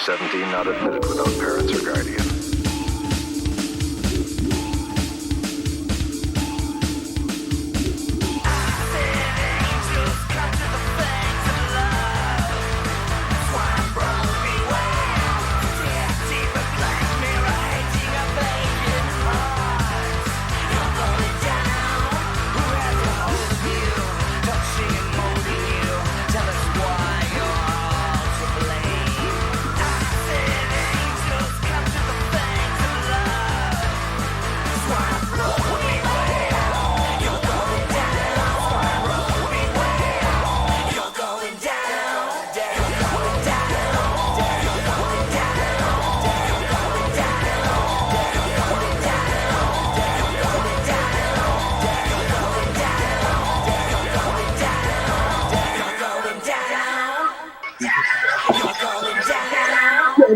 17 not admitted without parents or guardian.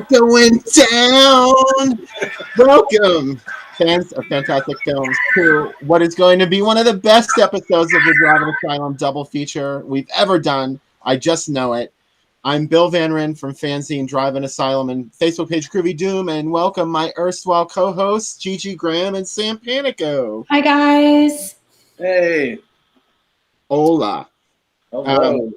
Going down. Welcome, fans of fantastic films, to what is going to be one of the best episodes of the Driving Asylum double feature we've ever done. I just know it. I'm Bill Van Ryn from fanzine Driving Asylum and Facebook page Groovy Doom, and welcome my erstwhile co-hosts Gigi Graham and Sam Panico. Hi guys. Hey. Hola. Hello.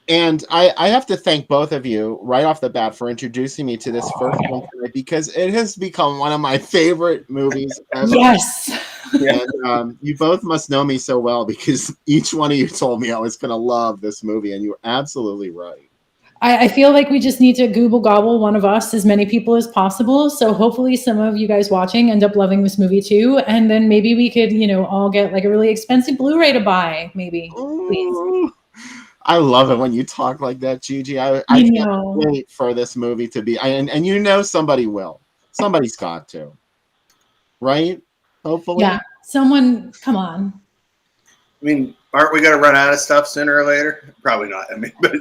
And I have to thank both of you right off the bat for introducing me to this first one tonight, because it has become one of my favorite movies ever. Yes. And you both must know me so well, because each one of you told me I was going to love this movie, and you were absolutely right. I feel like we just need to Google gobble one of us, as many people as possible. So hopefully some of you guys watching end up loving this movie too. And then maybe we could, all get like a really expensive Blu-ray to buy, maybe. Please. I love it when you talk like that, Gigi. I can't wait for this movie to be, and somebody will. Somebody's got to. Right? Hopefully. Yeah. Someone, come on. I mean, aren't we going to run out of stuff sooner or later? Probably not. I mean, but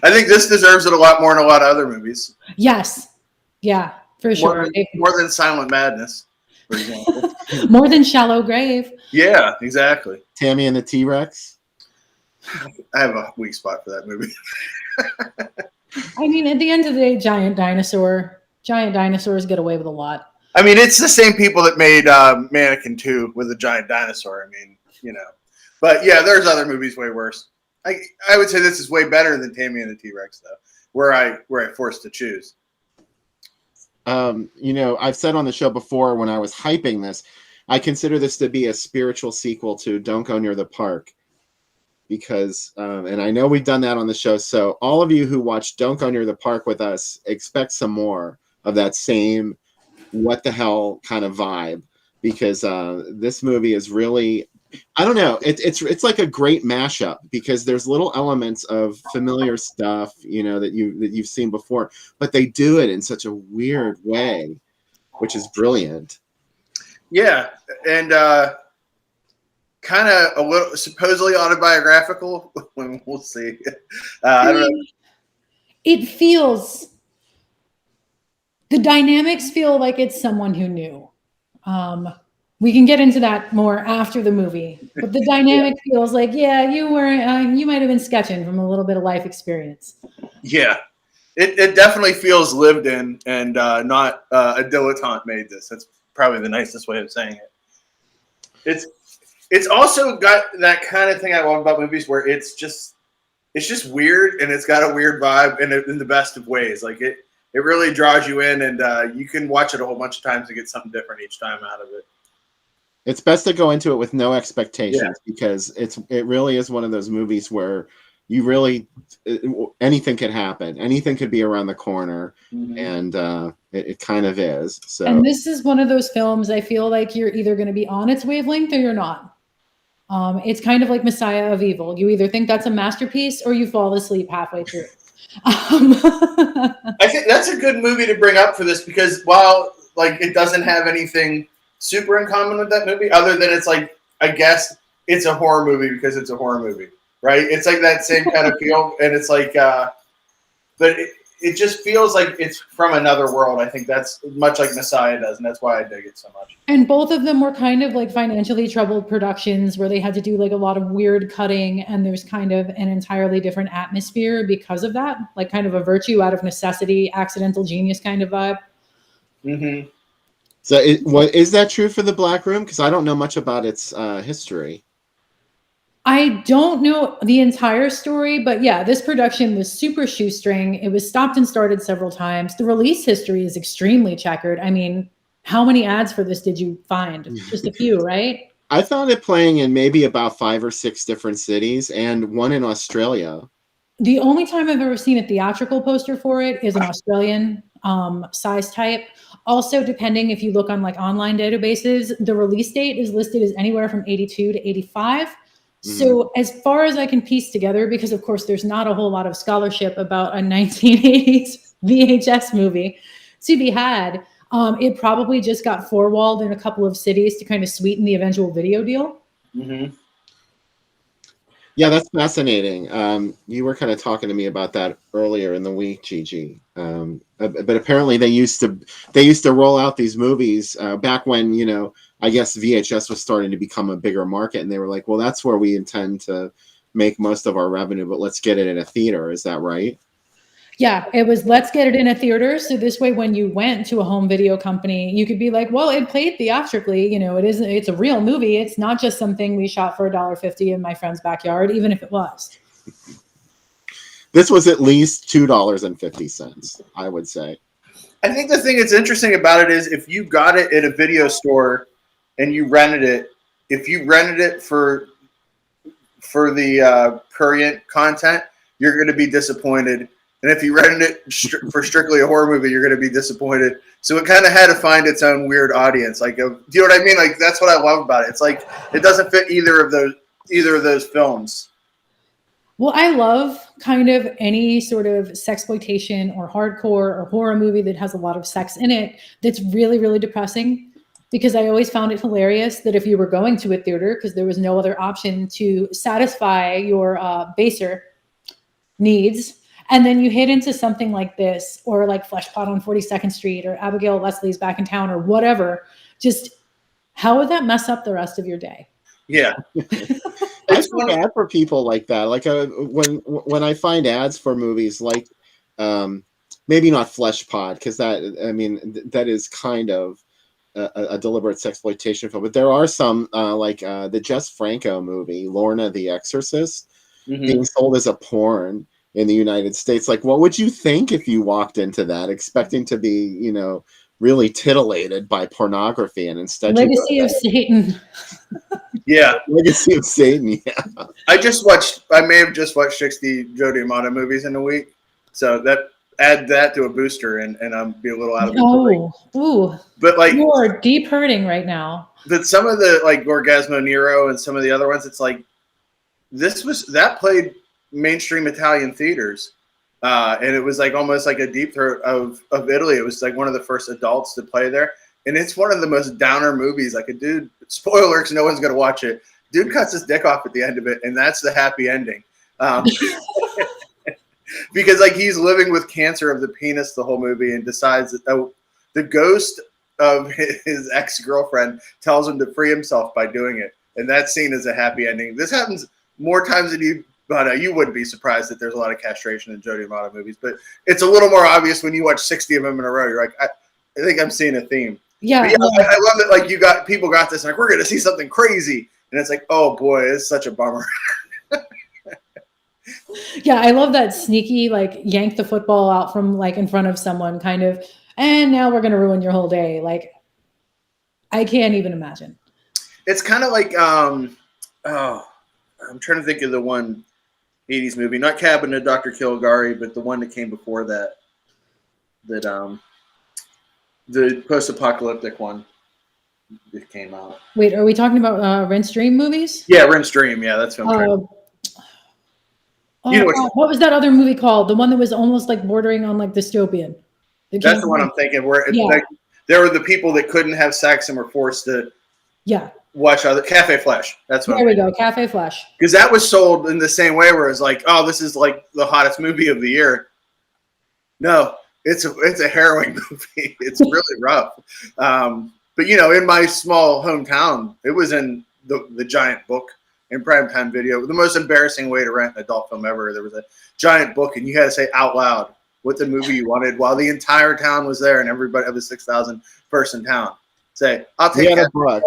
I think this deserves it a lot more than a lot of other movies. Yes. Yeah, for sure. More than Silent Madness, for example. More than Shallow Grave. Yeah, exactly. Tammy and the T-Rex. I have a weak spot for that movie. I mean, at the end of the day, giant dinosaurs get away with a lot. I mean, it's the same people that made Mannequin 2 with a giant dinosaur. I mean, But yeah, there's other movies way worse. I would say this is way better than Tammy and the T-Rex, though, where I forced to choose. I've said on the show before, when I was hyping this, I consider this to be a spiritual sequel to Don't Go Near the Park. Because, and I know we've done that on the show, so all of you who watch Don't Go Near the Park with us, expect some more of that same what the hell kind of vibe, because this movie is really, I don't know, it's like a great mashup, because there's little elements of familiar stuff, that you've seen before, but they do it in such a weird way, which is brilliant. Yeah, and kind of a little supposedly autobiographical. We'll see. I don't know. It feels, the dynamics feel like it's someone who knew. We can get into that more after the movie, but the dynamic feels like, you might have been sketching from a little bit of life experience. Yeah, it definitely feels lived in, and not a dilettante made this. That's probably the nicest way of saying it. It's also got that kind of thing I love about movies, where it's just weird, and it's got a weird vibe in the best of ways. Like it really draws you in, and you can watch it a whole bunch of times to get something different each time out of it. It's best to go into it with no expectations, because it really is one of those movies where you really, anything could happen. Anything could be around the corner, and it kind of is. So, and this is one of those films I feel like you're either going to be on its wavelength or you're not. It's kind of like Messiah of Evil. You either think that's a masterpiece or you fall asleep halfway through. I think that's a good movie to bring up for this, because while it doesn't have anything super in common with that movie, other than it's like, I guess it's a horror movie because it's a horror movie, right? It's like that same kind of feel, and it's like, but it just feels like it's from another world. I think that's much like Messiah does, and that's why I dig it so much. And both of them were kind of like financially troubled productions where they had to do like a lot of weird cutting, and there's kind of an entirely different atmosphere because of that, like kind of a virtue out of necessity, accidental genius kind of vibe. Mm-hmm. So is that true for the Black Room? Because I don't know much about its history. I don't know the entire story, but yeah, this production was super shoestring. It was stopped and started several times. The release history is extremely checkered. I mean, how many ads for this did you find? Just a few, right? I found it playing in maybe about 5 or 6 different cities and one in Australia. The only time I've ever seen a theatrical poster for it is an Australian size type. Also, depending if you look on like online databases, the release date is listed as anywhere from 82 to 85. So as far as I can piece together, because of course there's not a whole lot of scholarship about a 1980s VHS movie to be had, it probably just got forwalled in a couple of cities to kind of sweeten the eventual video deal. Mm-hmm. Yeah, that's fascinating. You were kind of talking to me about that earlier in the week, Gigi. But apparently they used to roll out these movies back when, you know, I guess VHS was starting to become a bigger market, and they were like, well, that's where we intend to make most of our revenue, but let's get it in a theater. Is that right? Yeah, it was let's get it in a theater. So this way, when you went to a home video company, you could be like, well, it played theatrically. You know, it's a real movie. It's not just something we shot for $1.50 in my friend's backyard, even if it was. This was at least $2.50, I would say. I think the thing that's interesting about it is if you got it at a video store and you rented it, if you rented it for the current content, you're going to be disappointed. And if you rented it for strictly a horror movie, you're going to be disappointed. So it kind of had to find its own weird audience. Like, do you know what I mean? Like, that's what I love about it. It's like it doesn't fit either of those films. Well, I love kind of any sort of sexploitation or hardcore or horror movie that has a lot of sex in it that's really, really depressing, because I always found it hilarious that if you were going to a theater, because there was no other option to satisfy your baser needs, and then you hit into something like this, or like Fleshpot on 42nd Street, or Abigail Leslie's Back in Town, or whatever, just how would that mess up the rest of your day? Yeah. I feel bad for people like that. Like when I find ads for movies like maybe not Fleshpot, because that is kind of a deliberate sexploitation film, but there are some like the Jess Franco movie Lorna the Exorcist being sold as a porn in the United States. Like, what would you think if you walked into that expecting to be, you know, really titillated by pornography, and instead Legacy of Satan? Yeah. Legacy of Satan. Yeah. I may have just watched 60 Joe D'Amato movies in a week. So add that to a booster and I'll be a little out of it. Oh, ooh. But like, you're deep hurting right now. But some of the like Orgasmo Nero and some of the other ones, it's like that played mainstream Italian theaters. And it was like almost like a deep throat of Italy. It was like one of the first adults to play there. And it's one of the most downer movies. Like a dude, spoilers, no one's going to watch it. Dude cuts his dick off at the end of it, and that's the happy ending. Because like he's living with cancer of the penis the whole movie, and decides that the ghost of his ex-girlfriend tells him to free himself by doing it. And that scene is a happy ending. This happens more times than you wouldn't be surprised that there's a lot of castration in Joe D'Amato movies, but it's a little more obvious when you watch 60 of them in a row. You're like, I think I'm seeing a theme. Yeah. I love that. Like people got this, and like, we're going to see something crazy. And it's like, oh boy, it's such a bummer. Yeah. I love that sneaky, like yank the football out from like in front of someone kind of, and now we're going to ruin your whole day. Like, I can't even imagine. It's kind of like, I'm trying to think of the one 80s movie, not Cabin to Dr. Caligari, but the one that came before that the post-apocalyptic one that came out. Wait, are we talking about Rent Stream movies? Yeah, Rent Stream. Yeah, that's what I'm trying what was that other movie called? The one that was almost like bordering on like dystopian. That's the one I'm thinking. Where like, there were the people that couldn't have sex and were forced to watch other Cafe Flesh. That's what. There we go, Cafe Flesh. Because that was sold in the same way, where it's like, oh, this is like the hottest movie of the year. No, it's a harrowing movie. It's really rough. But in my small hometown, it was in the giant book in primetime video. The most embarrassing way to rent an adult film ever. There was a giant book, and you had to say out loud what the movie you wanted while the entire town was there, and everybody of the 6,000 person town. Say, I'll take a book.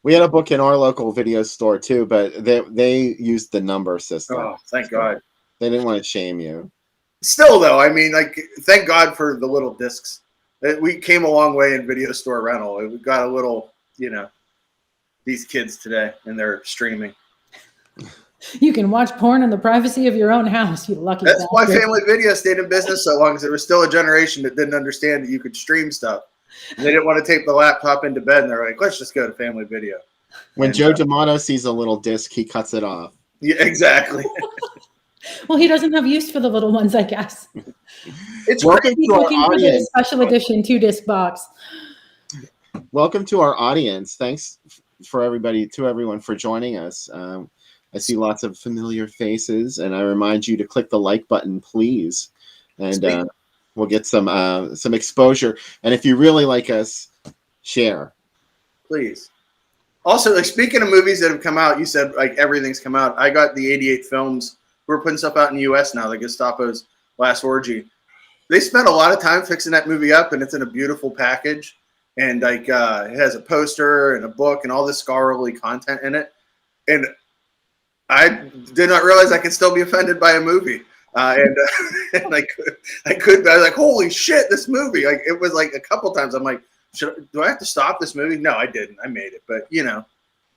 We had a book in our local video store too, but they used the number system. Oh, thank God. They didn't want to shame you. Still, though, I mean, like, thank God for the little discs. We came a long way in video store rental. We got a little, these kids today, and they're streaming. You can watch porn in the privacy of your own house, you lucky That's bastard. why Family Video stayed in business so long, because there was still a generation that didn't understand that you could stream stuff. And they didn't want to take the laptop into bed, and they're like, let's just go to Family Video. When Joe D'Amato sees a little disc, he cuts it off. Yeah, exactly. Well, he doesn't have use for the little ones, I guess. It's Welcome He's to our looking for the audience. special edition 2-disc box. Welcome to our audience. Thanks for everyone for joining us. I see lots of familiar faces, and I remind you to click the like button, please, and we'll get some exposure. And if you really like us, share, please. Also, like, speaking of movies that have come out, you said like everything's come out. I got the 88 films. We're putting stuff out in the U.S. now, like Gestapo's Last Orgy. They spent a lot of time fixing that movie up, and it's in a beautiful package. And like it has a poster and a book and all this scholarly content in it. And I did not realize I could still be offended by a movie. And I could. I was like, holy shit, this movie! Like, it was like a couple times. I'm like, do I have to stop this movie? No, I didn't. I made it. But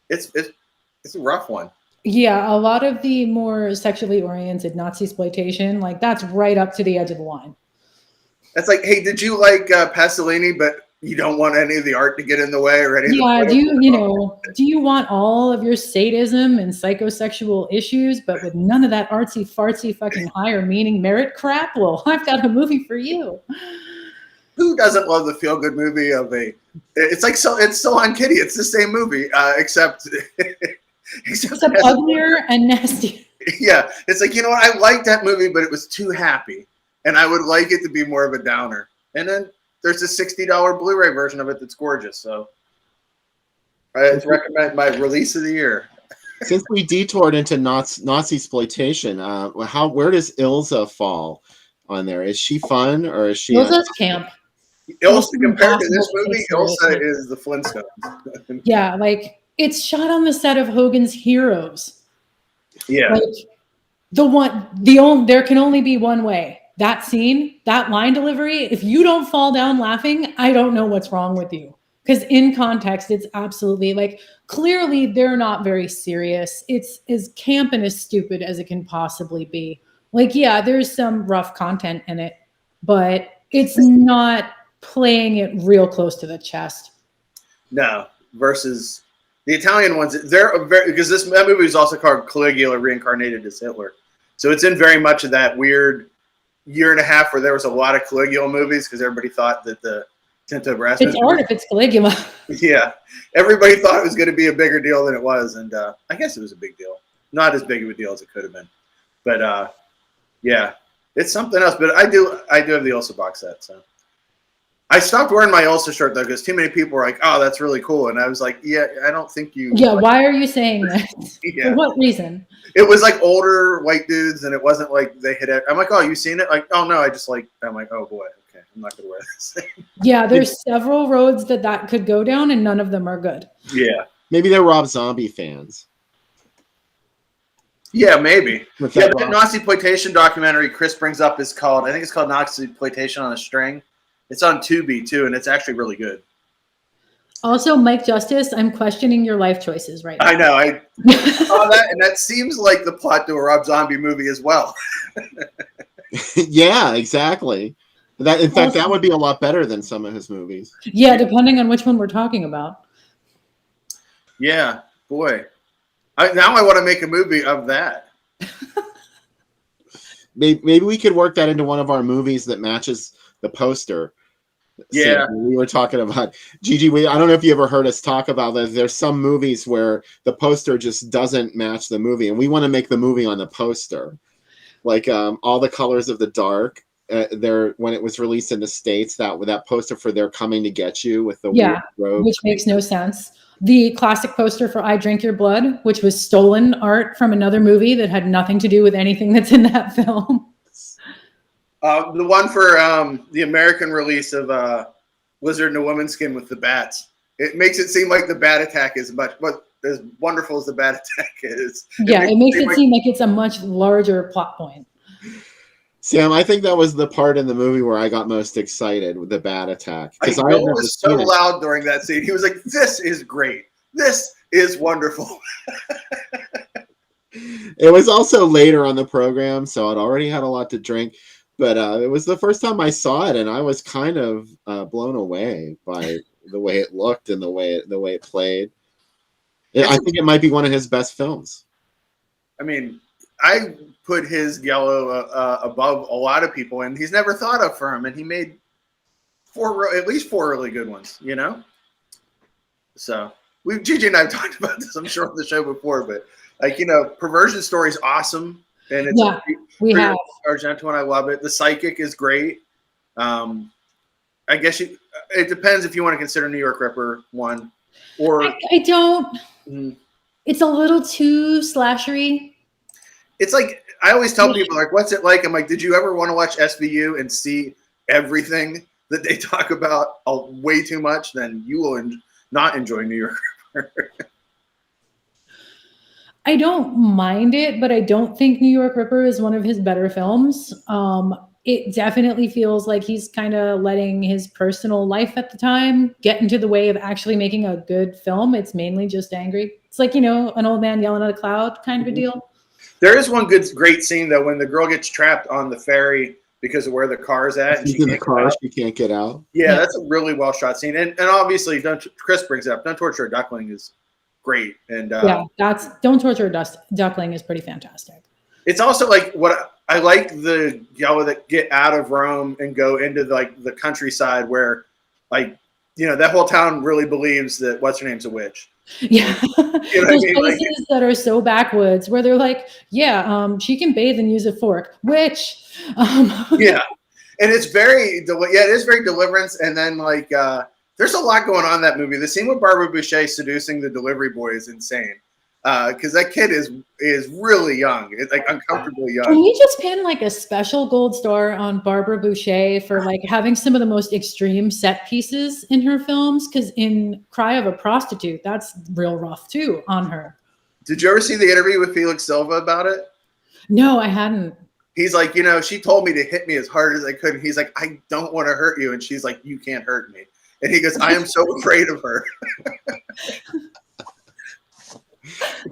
it's a rough one. Yeah, a lot of the more sexually oriented Nazi exploitation, like, that's right up to the edge of the line. That's like, hey, did you like Pasolini, but you don't want any of the art to get in the way or anything? Yeah, do you want all of your sadism and psychosexual issues, but with none of that artsy fartsy fucking higher meaning merit crap? Well, I've got a movie for you. Who doesn't love the feel good movie of it's like it's so on Kitty. It's the same movie, except uglier and nastier. Yeah, it's like, what, I liked that movie, but it was too happy, and I would like it to be more of a downer. And then there's a $60 Blu-ray version of it that's gorgeous. So I recommend my release of the year. Since we detoured into Nazi exploitation, where does Ilsa fall on there? Is she fun, or is she? Ilsa's camp. Ilsa, compared to this movie, Ilsa is the Flintstones. Yeah, like, it's shot on the set of Hogan's Heroes. Yeah. Like, there can only be one way. That scene, that line delivery, if you don't fall down laughing, I don't know what's wrong with you. Because in context, it's absolutely, like, clearly they're not very serious. It's as camp and as stupid as it can possibly be. Like, yeah, there's some rough content in it, but it's not playing it real close to the chest. No, versus the Italian ones, because that movie is also called Caligula reincarnated as Hitler. So it's in very much of that weird year and a half where there was a lot of Caligula movies because everybody thought that the Tinto Brass. It's art if it's Caligula. Yeah, everybody thought it was going to be a bigger deal than it was, and I guess it was a big deal. Not as big of a deal as it could have been, but yeah, it's something else. But I do have the Ilsa box set, so. I stopped wearing my Ilsa shirt though because too many people were like, "Oh, that's really cool," and I was like, "Yeah, I don't think you." Yeah, why are you saying that? Yeah. For what reason? It was like older white dudes, and it wasn't like they had it. I'm like, "Oh, you seen it?" Like, "Oh no, I just like." I'm like, "Oh boy, okay, I'm not gonna wear this." Yeah, there's several roads that could go down, and none of them are good. Yeah, maybe they're Rob Zombie fans. Yeah, maybe. Yeah, the Nazi exploitation documentary Chris brings up is called, I think it's called Nazi Exploitation on a String. It's on Tubi too, and it's actually really good. Also, Mike Justice, I'm questioning your life choices right now. I know. I saw that, and that seems like the plot to a Rob Zombie movie as well. Yeah, exactly. In fact, that would be a lot better than some of his movies. Yeah, depending on which one we're talking about. Yeah, boy. Now I want to make a movie of that. Maybe we could work that into one of our movies that matches the poster. Yeah, so we were talking about Gigi. I don't know if you ever heard us talk about that. There's some movies where the poster just doesn't match the movie, and we want to make the movie on the poster, like all the colors of the dark. when it was released in the States, that poster for "They're Coming to Get You" with the Yeah, weird robe. which makes no sense. The classic poster for "I Drink Your Blood," which was stolen art from another movie that had nothing to do with anything that's in that film. The one for the American release of Lizard in a Woman's Skin with the bats. It makes it seem like the bat attack is as wonderful as the bat attack is. Yeah, it makes it seem like it's a much larger plot point. Sam, I think that was the part in the movie where I got most excited with the bat attack. Because I Bill was so loud during that scene. He was like, "This is great. This is wonderful." It was also later on the program, so I'd already had a lot to drink. But it was the first time I saw it, and I was kind of blown away by the way it looked and the way it played. I think it might be one of his best films. I mean, I put his Yellow above a lot of people, and he's never thought of for him, and he made at least four really good ones, you know? So Gigi and I have talked about this, I'm sure, on the show before, but like, you know, Perversion Story is awesome. And it's we have Argento, and I love it. The Psychic is great. I guess it depends if you want to consider New York Ripper one or I don't. It's a little too slashery. It's like I always tell people, like, what's it like? I'm like, did you ever want to watch SVU and see everything that they talk about way too much? Then you will not enjoy New York Ripper. I don't mind it, but I don't think New York Ripper is one of his better films. It definitely feels like he's kind of letting his personal life at the time get into the way of actually making a good film. It's mainly just angry. It's like, you know, an old man yelling at a cloud kind of a deal. There is one great scene, though, when the girl gets trapped on the ferry because of where the car's at. And she's in the car, she can't get out. Yeah, that's a really well shot scene. And obviously, Chris brings it up, Don't Torture a Duckling is great. And that's Don't Torture a Duckling is pretty fantastic. It's also like what I like the Yellow that get out of Rome and go into the countryside where, like, you know, that whole town really believes that what's her name's a witch. Yeah, you know those places that are so backwoods where they're like, she can bathe and use a fork, which yeah, and it's it is very Deliverance, and then like there's a lot going on in that movie. The scene with Barbara Boucher seducing the delivery boy is insane. Because that kid is really young. It's like uncomfortably young. Can we just pin like a special gold star on Barbara Boucher for like having some of the most extreme set pieces in her films? Because in Cry of a Prostitute, that's real rough too on her. Did you ever see the interview with Felix Silva about it? No, I hadn't. He's like, you know, she told me to hit me as hard as I could. And he's like, I don't want to hurt you. And she's like, you can't hurt me. And he goes, I am so afraid of her.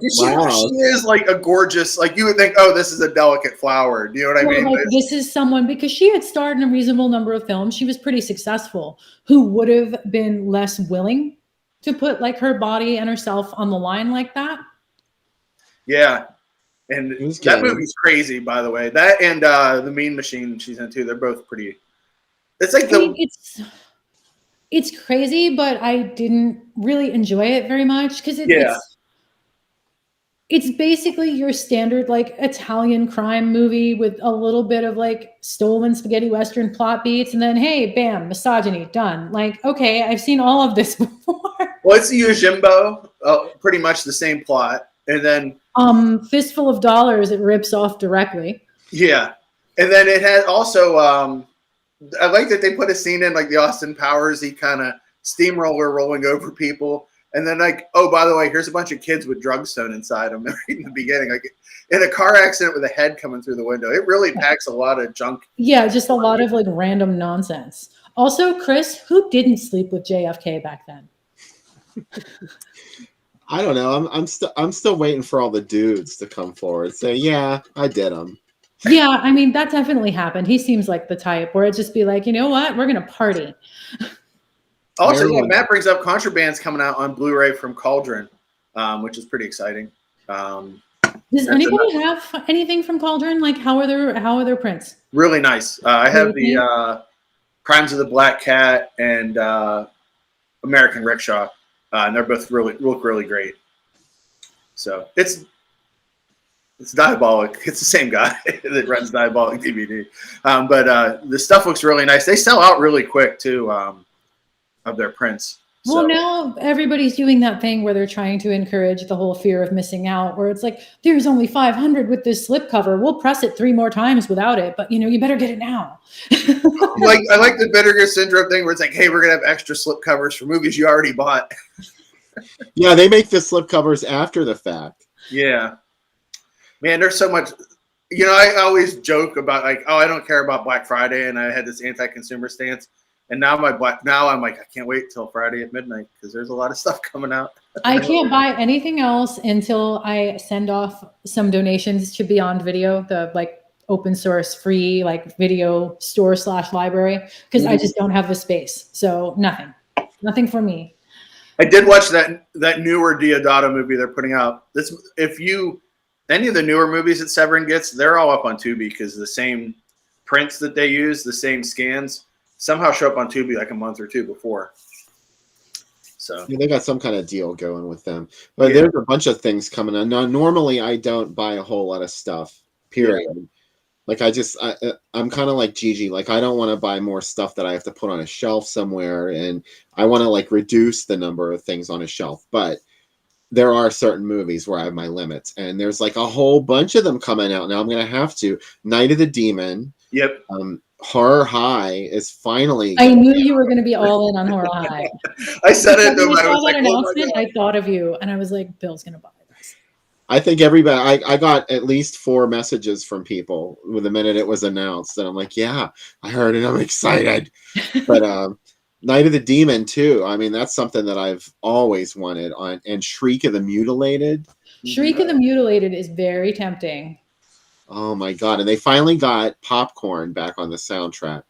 She is like a gorgeous, like you would think, oh, this is a delicate flower. Do you know what I mean? Like, this is someone, because she had starred in a reasonable number of films. She was pretty successful, who would have been less willing to put like her body and herself on the line like that. Yeah. And that movie's crazy, by the way. That and The Mean Machine she's in too. They're both pretty. It's like it's crazy, but I didn't really enjoy it very much because it's basically your standard like Italian crime movie with a little bit of like stolen spaghetti Western plot beats, and then hey, bam, misogyny, done. Like, okay, I've seen all of this before. Well, it's the Yojimbo, pretty much the same plot, and then Fistful of Dollars, it rips off directly. Yeah, and then it had also I like that they put a scene in like the Austin Powers-y kind of steamroller rolling over people. And then like, oh, by the way, here's a bunch of kids with drugs sewn inside them right in the beginning. Like in a car accident with a head coming through the window. It really packs a lot of junk. Yeah, just a lot of like random nonsense. Also, Chris, who didn't sleep with JFK back then? I don't know. I'm still waiting for all the dudes to come forward and say, yeah, I did them. Yeah, I mean, that definitely happened. He seems like the type where it'd just be like, you know what? We're going to party. Also, yeah, Matt brings up Contraband's coming out on Blu-ray from Cauldron, which is pretty exciting. Does anybody have anything from Cauldron? Like, how are their prints? Really nice. I have the Crimes of the Black Cat and American Rickshaw, and they're both look really great. So It's Diabolic. It's the same guy that runs Diabolic DVD. But the stuff looks really nice. They sell out really quick too of their prints. Well, So, now everybody's doing that thing where they're trying to encourage the whole fear of missing out, where it's like, there's only 500 with this slipcover. We'll press it 3 more times without it, but you better get it now. I like the Vinegar Syndrome thing where it's like, hey, we're gonna have extra slipcovers for movies you already bought. Yeah, they make the slipcovers after the fact. Yeah, man, there's so much. I always joke about like, oh, I don't care about Black Friday, and I had this anti-consumer stance. And now I'm like, I can't wait till Friday at midnight because there's a lot of stuff coming out. I can't buy anything else until I send off some donations to Beyond Video, the like open source free like video store / library, because I just don't have the space. So nothing for me. I did watch that newer Diodato movie they're putting out. Any of the newer movies that Severin gets, they're all up on Tubi because the same prints that they use, the same scans, somehow show up on Tubi like a month or 2 before. So yeah, they got some kind of deal going with them. But there's a bunch of things coming on. Now, normally I don't buy a whole lot of stuff, period. Yeah. Like I'm kind of like Gigi. Like I don't want to buy more stuff that I have to put on a shelf somewhere. And I want to like reduce the number of things on a shelf. But there are certain movies where I have my limits. And there's like a whole bunch of them coming out. Now I'm going to have to. Night of the Demon. Yep. Horror High is finally. I knew you were going to be all in on Horror High. I said it. When I saw that announcement, I thought of you, and I was like, "Bill's going to buy this." I think everybody. I got at least 4 messages from people with the minute it was announced, and I'm like, "Yeah, I heard it. I'm excited." But Night of the Demon too. I mean, that's something that I've always wanted. And Shriek of the Mutilated. Shriek of the Mutilated is very tempting. Oh my God. And they finally got Popcorn back on the soundtrack.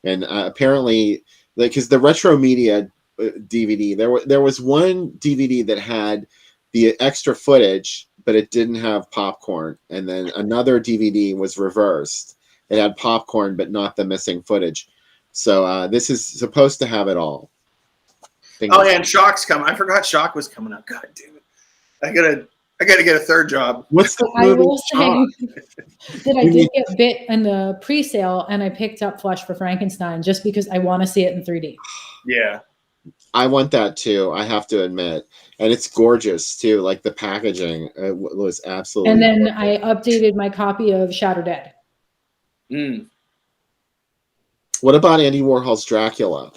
And apparently, because the Retro Media DVD, there was one DVD that had the extra footage, but it didn't have Popcorn. And then another DVD was reversed. It had Popcorn, but not the missing footage. So this is supposed to have it all. And Shock's coming. I forgot Shock was coming out. God damn it. I gotta get a 3rd job. What's the movie? I will say that I did get bit in the pre-sale, and I picked up Flesh for Frankenstein just because I want to see it in 3D. Yeah, I want that too. I have to admit, and it's gorgeous too. Like the packaging was absolutely. And then I updated my copy of Shatter Dead. What about Andy Warhol's Dracula?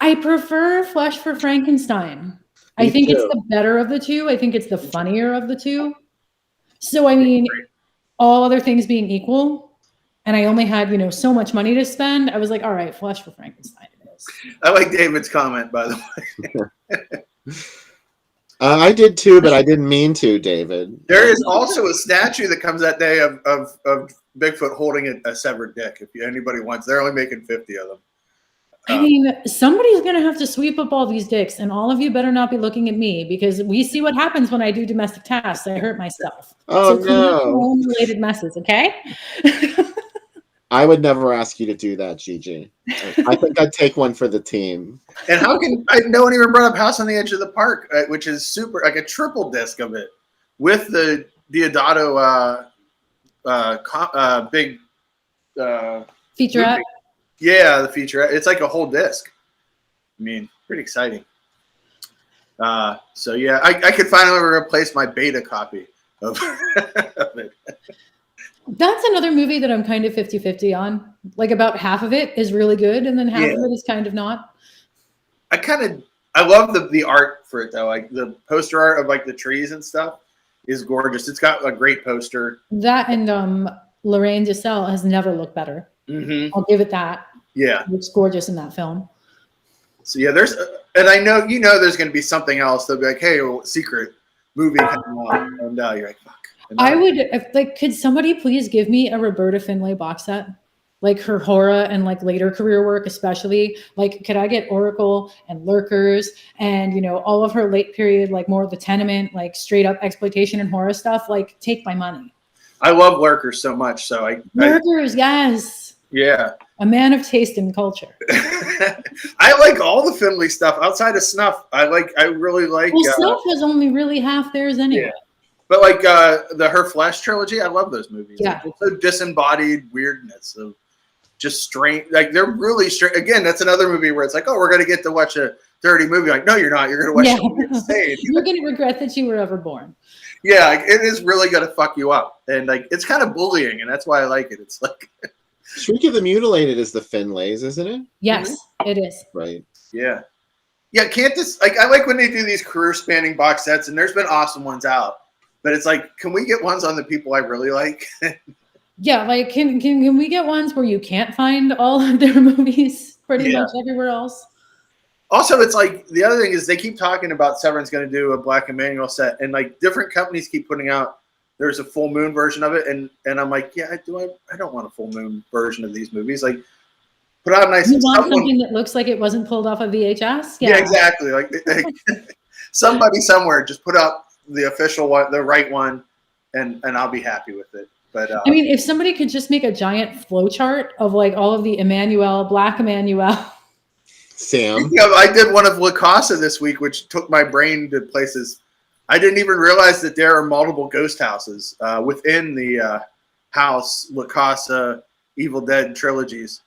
I prefer Flesh for Frankenstein. I think it's the better of the two. I think it's the funnier of the two. So, I mean, all other things being equal, and I only had, so much money to spend, I was like, all right, Flesh for Frankenstein it is. I like David's comment, by the way. I did too, but I didn't mean to, David. There is also a statue that comes that day of Bigfoot holding a severed dick. If anybody wants, they're only making 50 of them. I mean, somebody's going to have to sweep up all these dicks, and all of you better not be looking at me because we see what happens when I do domestic tasks. I hurt myself. Oh, so no. Related messes, okay? I would never ask you to do that, Gigi. I think I'd take one for the team. And no one even brought up House on the Edge of the Park, which is super, like a triple disc of it with the Diodato big featurette. Movie. Yeah, the featurette. It's like a whole disc. I mean, pretty exciting. So yeah, I could finally replace my beta copy of it. That's another movie that I'm kind of 50-50 on. Like about half of it is really good, and then half of it is kind of not. I love the art for it though. Like the poster art of like the trees and stuff is gorgeous. It's got a great poster. That and Lorraine Giselle has never looked better. Mm-hmm. I'll give it that. Yeah, it looks gorgeous in that film. So yeah, and I know there's going to be something else. They'll be like, "Hey, secret movie coming on," and you're like, "Fuck." I would could somebody please give me a Roberta Findlay box set, like her horror and like later career work, especially. Like, could I get Oracle and Lurkers and all of her late period, like more of the Tenement, like straight up exploitation and horror stuff? Like, take my money. I love Lurkers so much, so Lurkers, yes. Yeah. A man of taste and culture. I like all the Finley stuff outside of Snuff. I really like. Well, Snuff was only really half theirs anyway. But like the Her Flesh trilogy, I love those movies. Yeah. Like, so disembodied weirdness of just strange. Like they're really strange. Again, that's another movie where it's like, oh, we're gonna get to watch a dirty movie. Like, no, you're not. You're gonna watch something insane. You're gonna regret that you were ever born. Yeah, like, it is really gonna fuck you up, and like it's kind of bullying, and that's why I like it. It's like Shriek of the Mutilated is the Finlays, isn't it? Yes, it is. Right. yeah. Can't this like I like when they do these career spanning box sets, and there's been awesome ones out, but it's like, can we get ones on the people I really like? Yeah, like can we get ones where you can't find all of their movies pretty much everywhere else? Also, it's like the other thing is they keep talking about Severin's going to do a Black Emmanuel set, and like different companies keep putting out. There's a full moon version of it, and I'm like, yeah, I don't want a full moon version of these movies. Like, put out a nice. You want something that looks like it wasn't pulled off of VHS? Yeah, exactly. Like somebody somewhere just put out the official one, the right one, and I'll be happy with it. But I mean, if somebody could just make a giant flow chart of like all of the Black Emmanuel. Sam. Yeah, I did one of La Casa this week, which took my brain to places. I didn't even realize that there are multiple ghost houses within the house La Casa Evil Dead trilogies.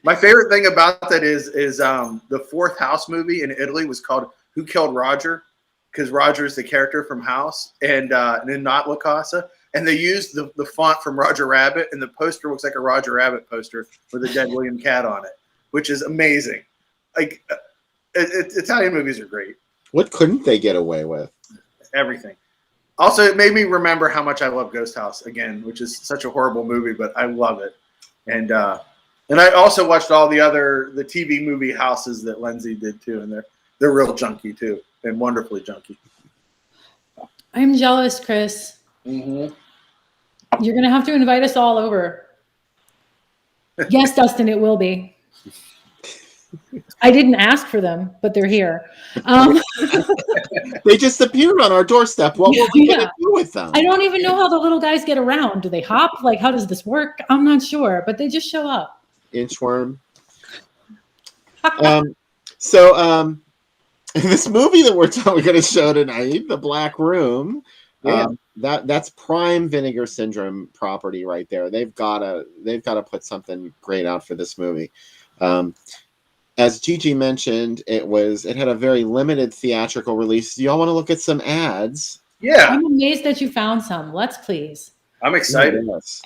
My favorite thing about that is the fourth House movie in Italy was called Who Killed Roger? Because Roger is the character from House and not La Casa. And they used the font from Roger Rabbit, and the poster looks like a Roger Rabbit poster with a dead William Cat on it, which is amazing. Like Italian movies are great. What couldn't they get away with? Everything. Also, it made me remember how much I love Ghost House again, which is such a horrible movie, but I love it. And I also watched all the TV movie houses that Lindsay did too, and they're real junky too, and wonderfully junky. I'm jealous, Chris. Mm-hmm. You're gonna have to invite us all over. Yes, Dustin, it will be. I didn't ask for them, but they're here. They just appeared on our doorstep. What were we gonna do with them? I don't even know how the little guys get around. Do they hop? Like, how does this work? I'm not sure, but they just show up. Inchworm. This movie that we're going to show tonight, The Black Room, that's prime Vinegar Syndrome property right there. They've got to put something great out for this movie. As Gigi mentioned, it had a very limited theatrical release. Do y'all want to look at some ads? Yeah. I'm amazed that you found some. Let's please. I'm excited. Yes.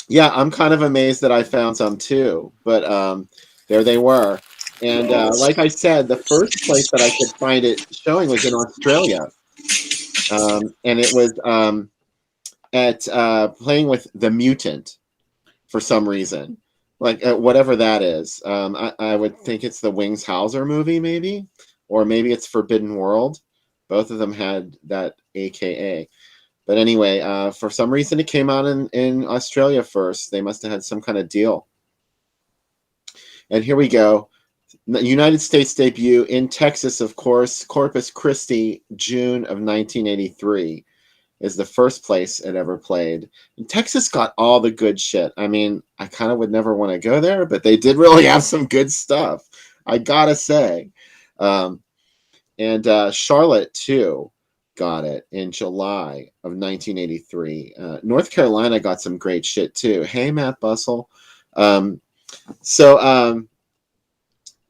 Yeah, I'm kind of amazed that I found some too. But there they were. And like I said, the first place that I could find it showing was in Australia. And it was at Playing with the Mutant for some reason. Like whatever that is. I would think it's the Wings Hauser movie, maybe. Or maybe it's Forbidden World. Both of them had that AKA. But anyway, for some reason it came out in Australia first. They must have had some kind of deal. And here we go. United States debut in Texas, of course. Corpus Christi, June of 1983 is the first place it ever played. And Texas got all the good shit. I mean, I kind of would never want to go there, but they did really have some good stuff, I gotta say. And Charlotte, too, got it in July of 1983. North Carolina got some great shit, too. Hey, Matt Bustle.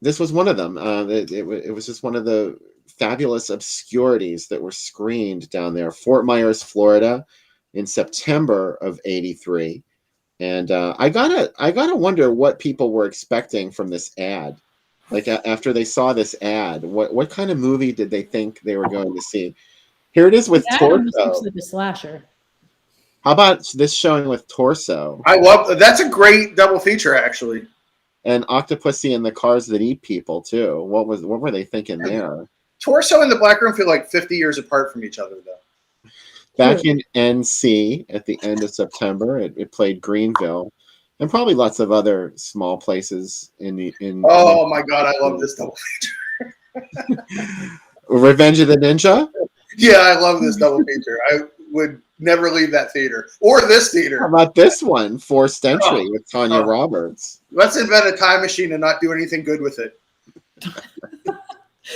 This was one of them. It was just one of the fabulous obscurities that were screened down there. Fort Myers, Florida, in September of '83, and I gotta wonder what people were expecting from this ad. Like after they saw this ad, what kind of movie did they think they were going to see? Here it is with Torso. Looks like a slasher. How about this showing with Torso? I love that's a great double feature, actually. And Octopussy and the Cars That Eat People too. What were they thinking there? Torso and the Black Room feel like 50 years apart from each other, though. Back in NC at the end of September, it played Greenville, and probably lots of other small places in. Oh my God, I love this double feature. Revenge of the Ninja. Yeah, I love this double feature. I would never leave that theater or this theater. How about this one, Forced Entry with Tanya Roberts? Let's invent a time machine and not do anything good with it.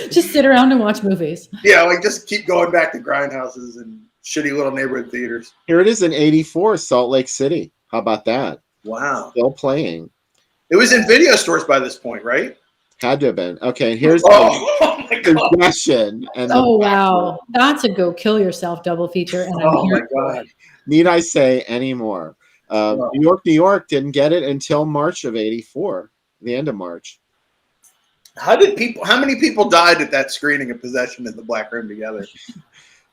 Just sit around and watch movies. Yeah, like just keep going back to grindhouses and shitty little neighborhood theaters. Here it is in '84, Salt Lake City. How about that? Wow. Still playing. It was in video stores by this point, right? Had to have been. Okay, here's Oh my the God. Possession. And Oh wow, that's a go kill yourself double feature. And I'm Oh my here for God. it. Need I say any more? Wow. New York didn't get it until March of '84, the end of March. How many people died at that screening of Possession in the Black Room together?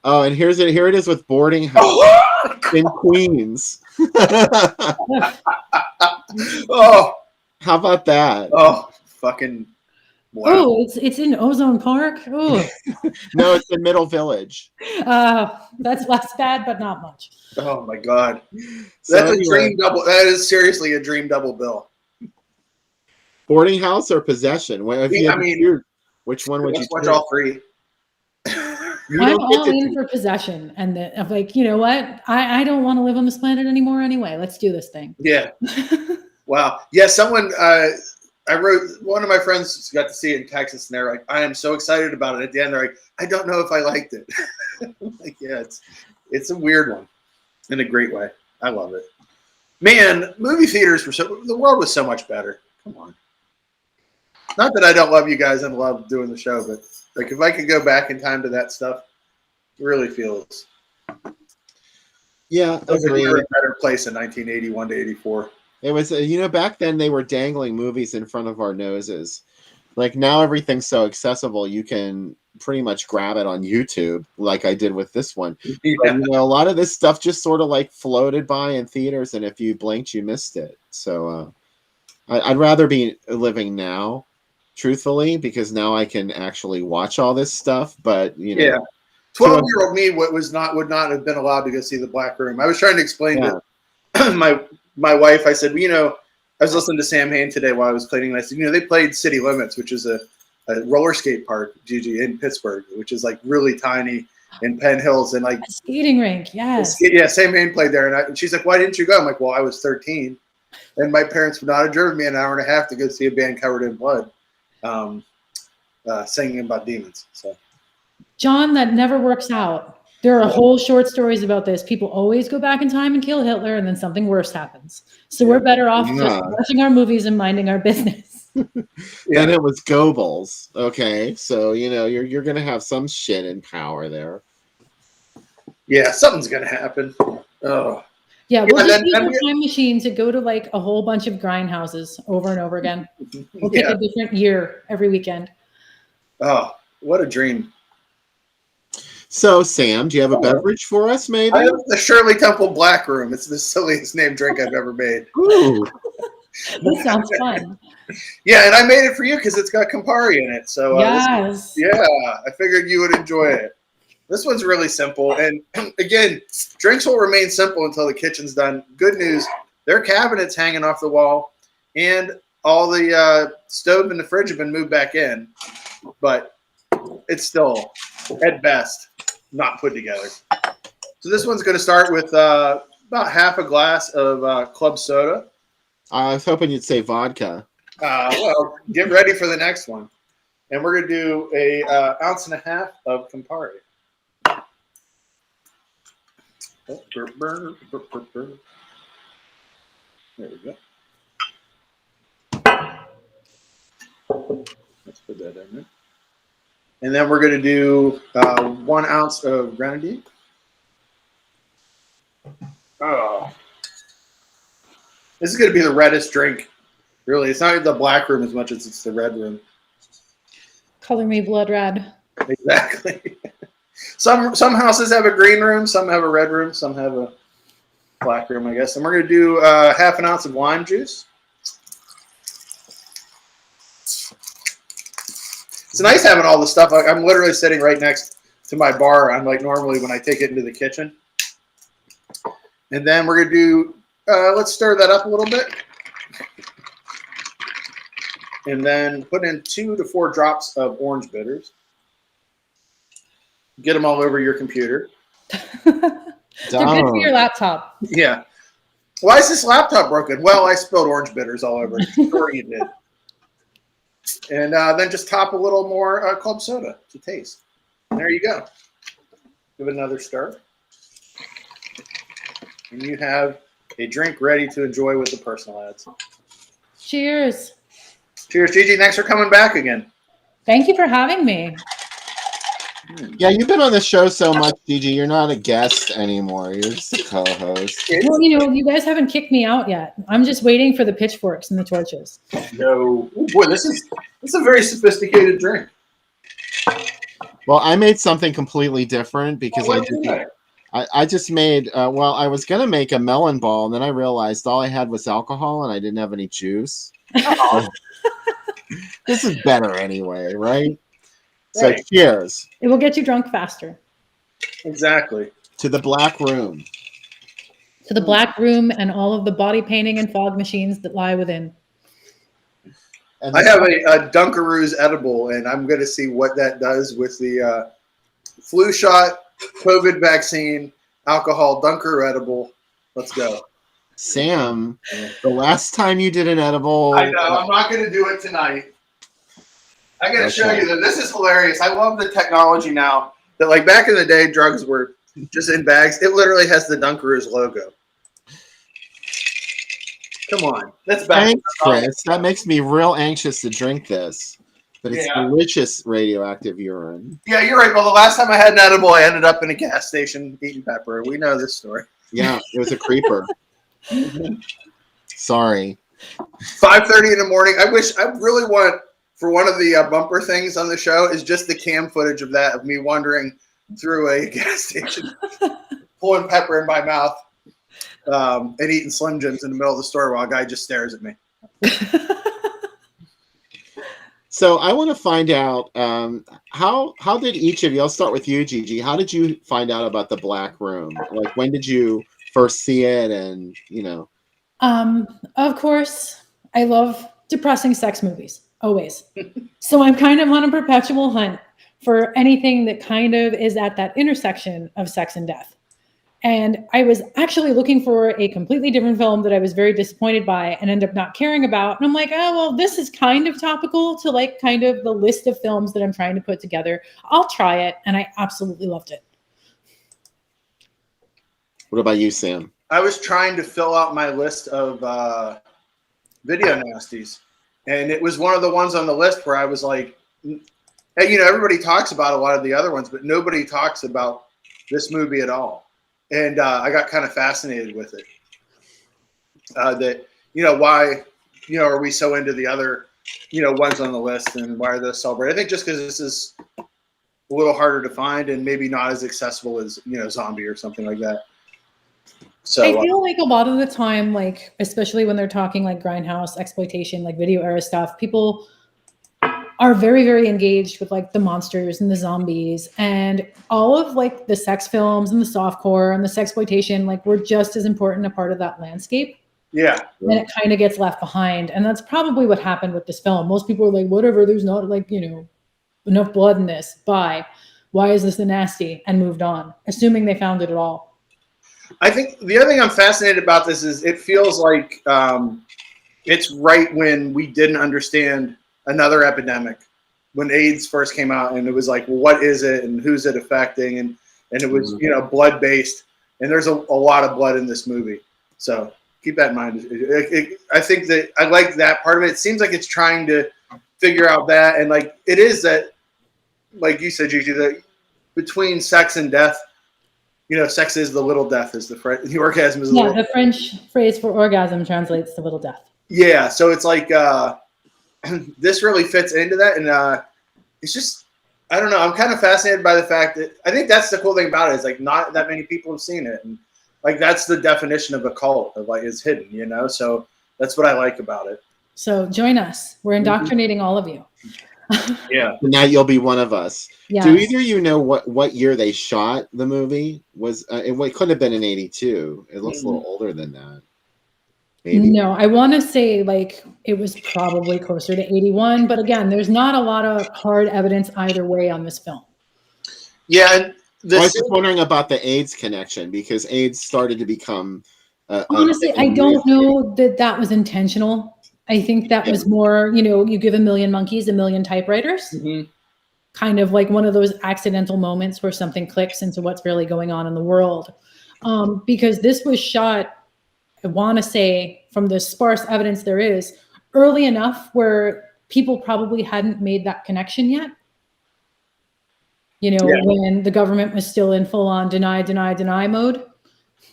Oh, and here it is with Boarding House Oh, in Queens. oh, How about that? oh, fucking wow. Oh, it's in Ozone Park. Oh, No, it's in Middle Village. that's less bad, but not much. Oh my God. So That's a anyway, dream double. That is seriously a dream double bill. Boarding House or Possession? Well, if you had to choose, which one would you Let's watch take? all three. You I'm don't get all to in for Possession, and I'm like, you know what? I don't want to live on this planet anymore anyway. Let's do this thing. Yeah. Wow. Yeah. Someone, I wrote, one of my friends got to see it in Texas, and they're like, I am so excited about it. At the end, they're like, I don't know if I liked it. I'm like, yeah, it's a weird one in a great way. I love it. Man, movie theaters the world was so much better. Come on. Not that I don't love you guys and love doing the show, but like if I could go back in time to that stuff, it really feels Yeah, like we agreed. were in a better place in 1981 to 84. It was, back then they were dangling movies in front of our noses. Like now everything's so accessible, you can pretty much grab it on YouTube, like I did with this one. Yeah. But, a lot of this stuff just sort of like floated by in theaters, and if you blinked, you missed it. So I'd rather be living now, truthfully, because now I can actually watch all this stuff. But Yeah. 12-year-old me would not have been allowed to go see the Black Room. I was trying to explain to my wife. I said, I was listening to Sam Hain today while I was cleaning, and I said, they played City Limits, which is a roller skate park, Gigi, in Pittsburgh, which is like really tiny in Penn Hills, and like A skating rink, yes. Yeah, Sam Hain played there, and she's like, why didn't you go? I'm like, well, I was 13, and my parents would not have driven me an hour and a half to go see a band covered in blood, singing about demons. So. John, that never works out. There are whole short stories about this. People always go back in time and kill Hitler, and then something worse happens. So we're better off just watching our movies and minding our business. Then it was Goebbels. Okay, so you're gonna have some shit in power there. Yeah, something's gonna happen. Oh. Yeah, we'll just use our time machine to go to like a whole bunch of grindhouses over and over again. We'll pick a different year every weekend. Oh, what a dream. So, Sam, do you have a beverage for us, maybe? I have the Shirley Temple Black Room. It's the silliest named drink I've ever made. Ooh. That sounds fun. Yeah, and I made it for you because it's got Campari in it. So, yes. I figured you would enjoy it. This one's really simple. And again, drinks will remain simple until the kitchen's done. Good news, there are cabinets hanging off the wall, and all the stove and the fridge have been moved back in. But it's still, at best, not put together. So this one's going to start with about half a glass of club soda. I was hoping you'd say vodka. Well, get ready for the next one. And we're going to do a ounce and a half of Campari. There we go. Let's put that in there. And then we're going to do 1 ounce of grenadine. Oh. This is going to be the reddest drink. Really, it's not the Black Room as much as it's the Red Room. Color me blood red. Exactly. Some houses have a green room, some have a red room, some have a black room, I guess. And we're going to do half an ounce of lime juice. It's nice having all the stuff. I'm literally sitting right next to my bar. I'm like normally when I take it into the kitchen. And then we're going to do, let's stir that up a little bit. And then put in 2 to 4 drops of orange bitters. Get them all over your computer. They're good for your laptop. Yeah. Why is this laptop broken? Well, I spilled orange bitters all over it. Sure you did. And then just top a little more club soda to taste. There you go. Give it another stir. and you have a drink ready to enjoy with the personal ads. Cheers. Cheers, Gigi. Thanks for coming back again. Thank you for having me. Yeah, you've been on the show so much, Gigi. You're not a guest anymore. You're just a co-host. Well, you guys haven't kicked me out yet. I'm just waiting for the pitchforks and the torches. No, oh boy, this is a very sophisticated drink. Well, I made something completely different because I just made. Well, I was gonna make a melon ball, and then I realized all I had was alcohol, and I didn't have any juice. This is better anyway, right? So Right. cheers. It will get you drunk faster. Exactly. To the black room. To the black room and all of the body painting and fog machines that lie within. And I have a Dunkaroos edible, and I'm going to see what that does with the flu shot, COVID vaccine, alcohol, Dunkaroo edible. Let's go. Sam, the last time you did an edible, I know. I'm not going to do it tonight. I got to show you that this is hilarious. I love the technology now that, like, back in the day, drugs were just in bags. It literally has the Dunkaroos logo. Come on. That's back. Thanks, Chris. That makes me real anxious to drink this. But it's delicious radioactive urine. Yeah, you're right. Well, the last time I had an edible, I ended up in a gas station eating pepper. We know this story. Yeah, it was a creeper. Sorry. 5:30 in the morning. I really want, for one of the bumper things on the show, is just the cam footage of that, of me wandering through a gas station, pulling pepper in my mouth, and eating Slim Jims in the middle of the store while a guy just stares at me. So I want to find out how did each of you? I'll start with you, Gigi. How did you find out about the Black Room? Like, when did you first see it? And Of course, I love depressing sex movies, always. So I'm kind of on a perpetual hunt for anything that kind of is at that intersection of sex and death. And I was actually looking for a completely different film that I was very disappointed by and ended up not caring about. And I'm like, oh, well, this is kind of topical to like kind of the list of films that I'm trying to put together. I'll try it. And I absolutely loved it. what about you, Sam? I was trying to fill out my list of video nasties. And it was one of the ones on the list where I was like, hey, everybody talks about a lot of the other ones, but nobody talks about this movie at all. And I got kind of fascinated with it. That, why, are we so into the other, ones on the list, and why are those celebrated? I think just because this is a little harder to find and maybe not as accessible as, Zombie or something like that. So I feel like a lot of the time, like, especially when they're talking like grindhouse exploitation, like video era stuff, people are very, very engaged with like the monsters and the zombies and all of like the sex films and the softcore and the sexploitation, like, we're just as important a part of that landscape. Yeah. And it kind of gets left behind. And that's probably what happened with this film. Most people are like, whatever, there's not like, enough blood in this. Bye. Why is this a nasty? And moved on, assuming they found it at all. I think the other thing I'm fascinated about this is it feels like it's right when we didn't understand another epidemic, when AIDS first came out, and it was like, well, what is it and who's it affecting? And it was, blood based, and there's a lot of blood in this movie. So keep that in mind. I think that I like that part of it. It seems like it's trying to figure out that. And like, it is that, like you said, Gigi, that between sex and death, sex is the little death, is the orgasm is the little. The French phrase for orgasm translates to little death. Yeah. So it's like, this really fits into that. And it's just, I don't know. I'm kind of fascinated by the fact that I think that's the cool thing about it, is like not that many people have seen it. And like, that's the definition of a cult, of like, it's hidden, so that's what I like about it. So join us. We're indoctrinating all of you. Yeah. Now you'll be one of us. Yes. Do either of you know what year they shot the movie? Was it could have been in 82. It looks a little older than that. Maybe. No, I want to say like it was probably closer to 81. But again, there's not a lot of hard evidence either way on this film. Yeah. And I was just wondering about the AIDS connection, because AIDS started to become. Honestly, I don't know that was intentional. I think that was more, you give a million monkeys, a million typewriters. Mm-hmm. Kind of like one of those accidental moments where something clicks into what's really going on in the world. because this was shot, I want to say, from the sparse evidence there is, early enough where people probably hadn't made that connection yet. You know, when the government was still in full-on deny mode.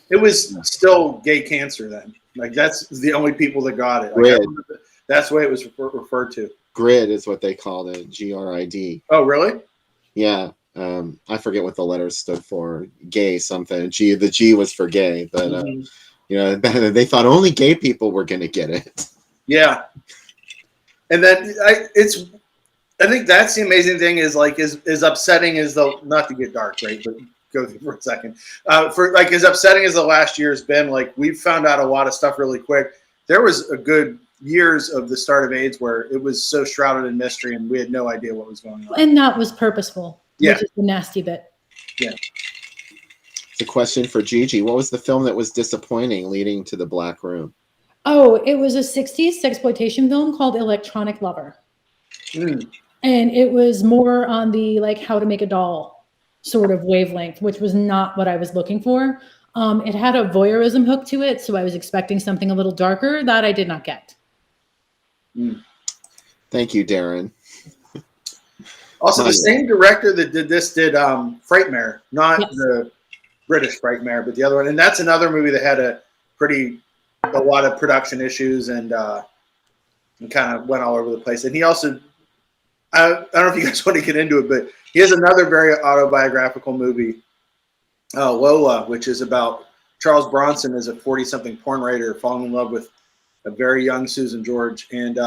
It was still gay cancer then. Like, that's the only people that got it. Like, that's the way it was referred to. GRID is what they called it. GRID. Oh, really? Yeah. I forget what the letters stood for. Gay something. The G was for gay, but you know, they thought only gay people were going to get it. Yeah. And then I think that's the amazing thing is like as upsetting as not to get dark, right? But go through for a second. For like as upsetting as the last year has been, like we've found out a lot of stuff really quick. There was a good years of the start of AIDS where it was so shrouded in mystery and we had no idea what was going on. And that was purposeful. Yeah. Which is the nasty bit. Yeah. It's a question for Gigi. What was the film that was disappointing leading to The Black Room? Oh, it was a 60s exploitation film called Electronic Lover. And it was more on the like how to make a doll sort of wavelength, which was not what I was looking for. It had a voyeurism hook to it, so I was expecting something a little darker that I did not get. Thank you, Darren. Also, the same director that did this did Frightmare, not the British Frightmare, but the other one. And that's another movie that had a lot of production issues and kind of went all over the place. And he also, I don't know if you guys want to get into it, but he has another very autobiographical movie, Lola, which is about Charles Bronson as a 40-something porn writer falling in love with a very young Susan George. And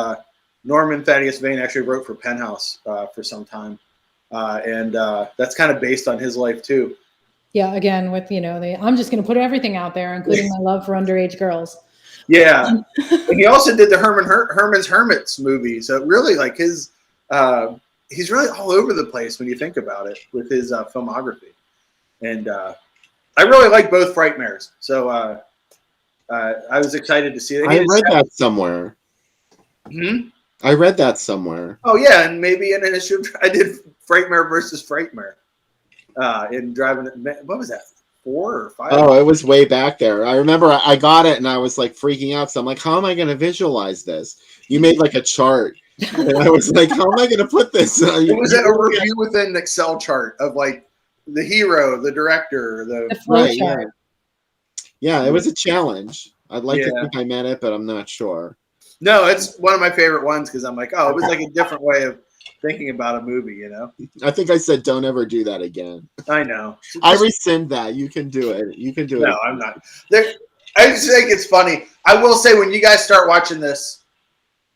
Norman Thaddeus Vane actually wrote for Penthouse for some time. And that's kind of based on his life, too. Yeah, again, with, you know, I'm just going to put everything out there, including my love for underage girls. Yeah. And he also did the Herman's Hermits movie. So really, like, he's really all over the place when you think about it with his filmography. And I really like both Frightmares. So I was excited to see it. I read that somewhere. I read that somewhere. Oh, yeah. And maybe in an issue, I did Frightmare versus Frightmare. In driving it, what was that, 4 or 5? Oh, it was way back there. I remember I got it and I was like freaking out. So I'm like, how am I going to visualize this? You made like a chart. And I was like, how am I going to put this? It was a review within an Excel chart of like the hero, the director, the flow chart. Yeah, it was a challenge. I'd like to think I met it, but I'm not sure. No, it's one of my favorite ones because I'm like, oh, it was like a different way of thinking about a movie, you know. I think I said don't ever do that again. I know. I rescind that. You can do it. You can do it. No, I'm not. I just think it's funny. I will say when you guys start watching this,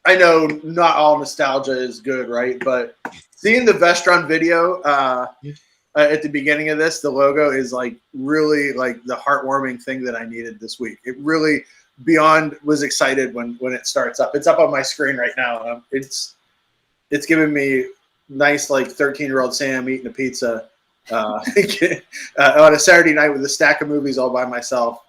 I know not all nostalgia is good, right? But seeing the Vestron video at the beginning of this, the logo is like really like the heartwarming thing that I needed this week. It really beyond was excited when it starts up. It's up on my screen right now. It's giving me nice, like 13-year-old Sam eating a pizza on a Saturday night with a stack of movies all by myself.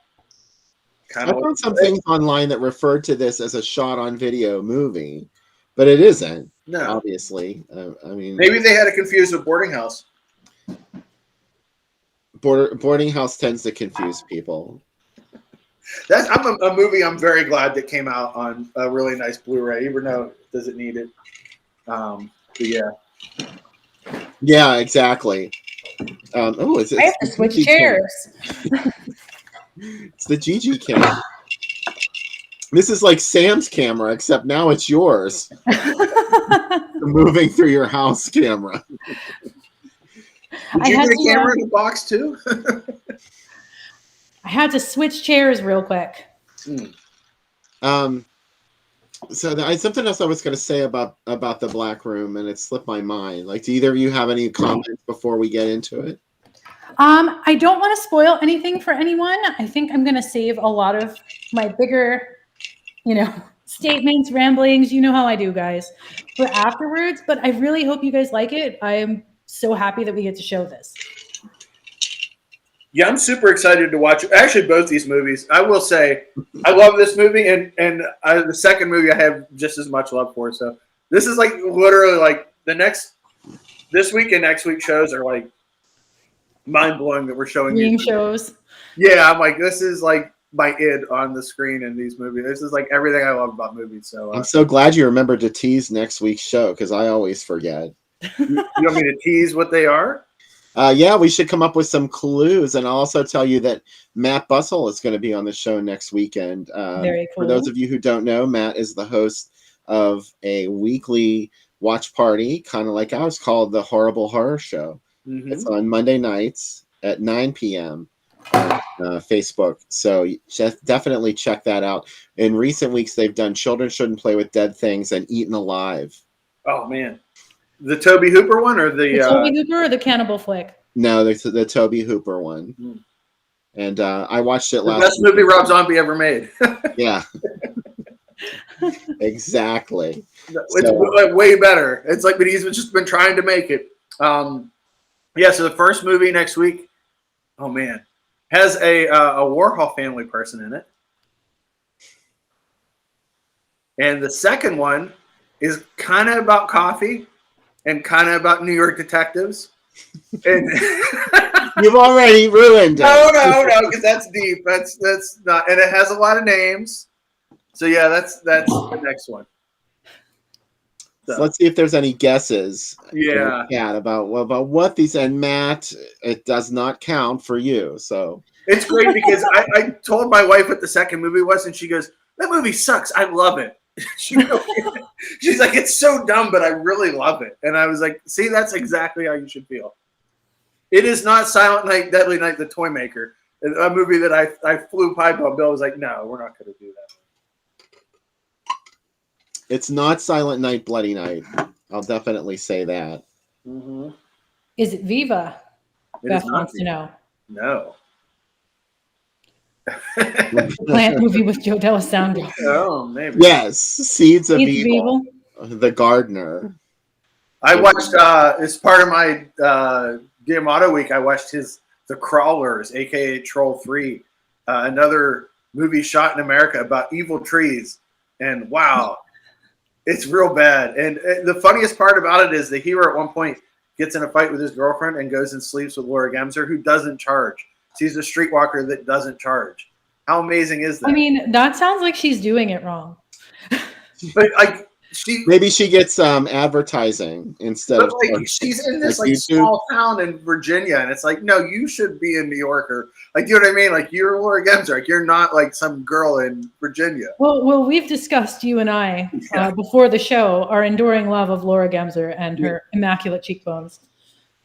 I found some things online that referred to this as a shot-on-video movie, but it isn't. No, obviously. I mean, maybe they had it confused with Boarding House. Boarding House tends to confuse people. That's a movie I'm very glad that came out on a really nice Blu-ray, even though it doesn't need it. But yeah. Yeah, exactly. I have to switch chairs. It's the Gigi camera. This is like Sam's camera, except now it's yours. Moving through your house camera. Did you get a camera in the box too? I had to switch chairs real quick. So something else I was going to say about the Black Room, and it slipped my mind. Like, do either of you have any comments before we get into it? I don't want to spoil anything for anyone. I think I'm going to save a lot of my bigger, statements, ramblings. You know how I do, guys, for afterwards. But I really hope you guys like it. I am so happy that we get to show this. Yeah, I'm super excited to watch it. Actually, both these movies. I will say, I love this movie, and the second movie I have just as much love for. So this is like literally like this week and next week shows are like mind blowing that we're showing Dream you. shows. Yeah, I'm like, this is like my id on the screen in these movies. This is like everything I love about movies. So I'm so glad you remembered to tease next week's show because I always forget. you want me to tease what they are? Yeah, we should come up with some clues, and I'll also tell you that Matt Bussell is going to be on the show next weekend. Very cool. For those of you who don't know, Matt is the host of a weekly watch party, kind of like ours, called The Horrible Horror Show. Mm-hmm. It's on Monday nights at 9 p.m. on Facebook. So just definitely check that out. In recent weeks, they've done Children Shouldn't Play with Dead Things and Eaten Alive. Oh, man. The Toby Hooper one or the Toby Hooper or the Cannibal Flick? No, the Toby Hooper one. Mm. And I watched it last best movie Rob Zombie ever made. Yeah. Exactly. It's way better. It's like, but he's just been trying to make it. Yeah, so the first movie next week, oh man, has a Warhol family person in it. And the second one is kind of about coffee and kind of about New York detectives. And you've already ruined it. No, because that's deep. That's not, and it has a lot of names. So yeah, that's the next one. So let's see if there's any guesses. Yeah, about what these, and Matt, it does not count for you. So it's great because I told my wife what the second movie was, and she goes, "That movie sucks. I love it." She's like, "It's so dumb, but I really love it." And I was like, "See, that's exactly how you should feel." It is not Silent Night, Deadly Night, the Toy Maker, a movie that I flew pipe on. Bill was like, "No, we're not going to do that." It's not Silent Night, Bloody Night. I'll definitely say that. Mm-hmm. Is it Viva? Beth wants to know. No. Plant movie with Joe D'Alessandro. Oh, maybe. Yes, Seeds of Evil. The Gardener. I watched as part of my Giamotto week. I watched The Crawlers, aka Troll 3, another movie shot in America about evil trees. And wow, it's real bad. And the funniest part about it is the hero at one point gets in a fight with his girlfriend and goes and sleeps with Laura Gemser, who doesn't charge. She's a streetwalker that doesn't charge. How amazing is that? I mean, that sounds like she's doing it wrong. But maybe she gets advertising instead of like she's in this like small town in Virginia, and it's like, no, you should be in New York, or like, you know what I mean? Like, you're Laura Gemser, like, you're not like some girl in Virginia. Well, we've discussed, you and I before the show, our enduring love of Laura Gemser and her immaculate cheekbones.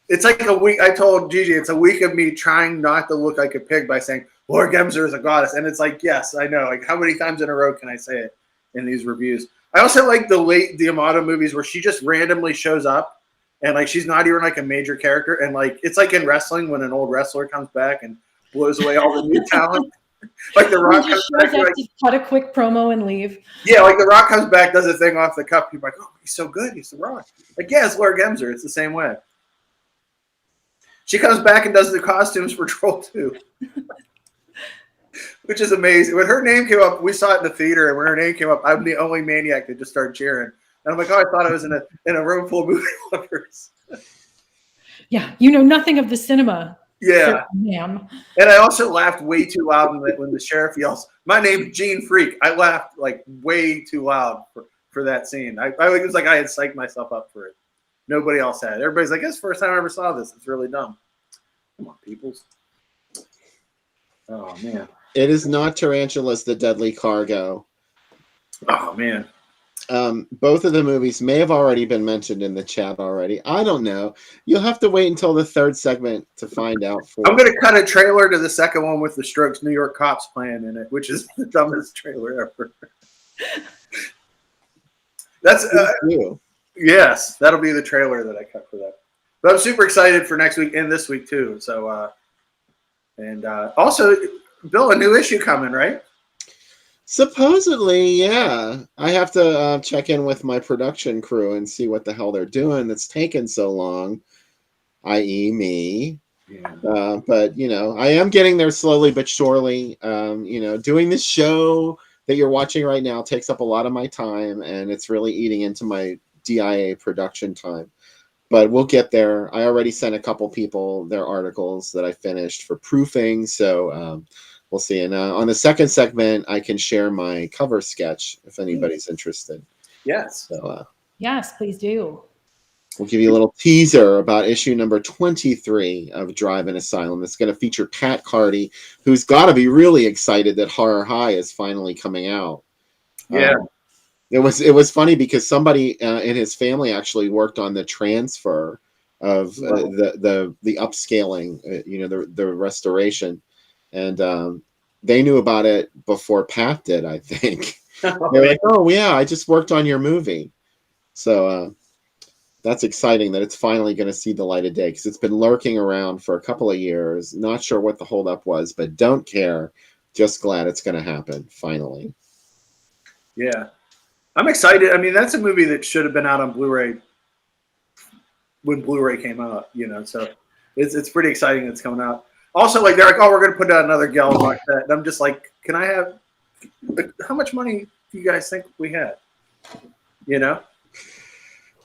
It's like a week. I told Gigi, it's a week of me trying not to look like a pig by saying Laura Gemser is a goddess, and it's like, yes, I know. Like, how many times in a row can I say it in these reviews? I also like the late D'Amato movies where she just randomly shows up and like she's not even like a major character, and like it's like in wrestling when an old wrestler comes back and blows away all the new talent. Like The Rock comes back, like, to cut a quick promo and leave. Yeah, like The Rock comes back, does a thing off the cup. People are like, oh, he's so good, he's The Rock. Like, yeah, it's Laura Gemser. It's the same way. She comes back and does the costumes for Troll 2. Which is amazing. When her name came up, we saw it in the theater, and when her name came up, I'm the only maniac that just started cheering. And I'm like, oh, I thought I was in a room full of movie lovers. Yeah, you know nothing of the cinema. Yeah. Ma'am. And I also laughed way too loud when the sheriff yells, "My name's Gene Freak." I laughed like way too loud for that scene. It was like I had psyched myself up for it. Nobody else had. Everybody's like, "It's the first time I ever saw this. It's really dumb." Come on, peoples. Oh, man. It is not Tarantulas, the Deadly Cargo. Oh, man. Both of the movies may have already been mentioned in the chat already. I don't know. You'll have to wait until the third segment to find out. I'm going to cut a trailer to the second one with the Strokes' New York Cops playing in it, which is the dumbest trailer ever. That's yes, that'll be the trailer that I cut for that. But I'm super excited for next week and this week too. So, also, Bill, a new issue coming, right? Supposedly, yeah. I have to check in with my production crew and see what the hell they're doing that's taken so long, i.e. me. Yeah. But, you know, I am getting there slowly but surely. You know, doing this show that you're watching right now takes up a lot of my time, and it's really eating into my DIA production time. but we'll get there. I already sent a couple people their articles that I finished for proofing, so we'll see. And on the second segment, I can share my cover sketch if anybody's interested. Yes. So Yes, please do. we'll give you a little teaser about issue number 23 of Drive and Asylum. It's going to feature Pat Carty, who's got to be really excited that Horror High is finally coming out. Yeah. It was funny because somebody in his family actually worked on the transfer of the upscaling, the restoration, and they knew about it before Pat did, I think. They're like, "Oh yeah, I just worked on your movie," so that's exciting that it's finally going to see the light of day because it's been lurking around for a couple of years. Not sure what the holdup was, but don't care. Just glad it's going to happen finally. Yeah. I'm excited. I mean, that's a movie that should have been out on Blu-ray when Blu-ray came out, so it's pretty exciting it's coming out. Also, like, they're like, oh, we're going to put out another Gel box set. And I'm just like, can I have, how much money do you guys think we had?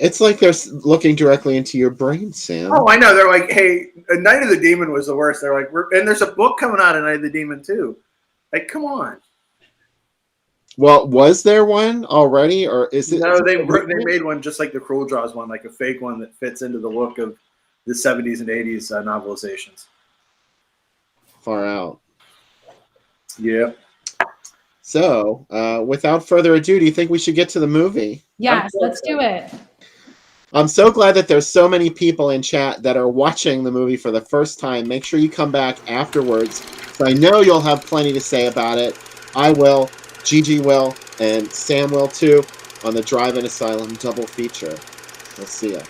It's like they're looking directly into your brain, Sam. Oh, I know. They're like, hey, Night of the Demon was the worst. They're like, and there's a book coming out of Night of the Demon, too. Like, come on. Well, was there one already, or is it? No, they made one just like the Cruel Jaws one, like a fake one that fits into the look of the 70s and 80s novelizations. Far out. Yeah. So, without further ado, do you think we should get to the movie? Yes, let's do it. I'm so glad that there's so many people in chat that are watching the movie for the first time. Make sure you come back afterwards. So I know you'll have plenty to say about it. I will, Gigi will, and Sam will too on the Drive and Asylum double feature. We'll see ya.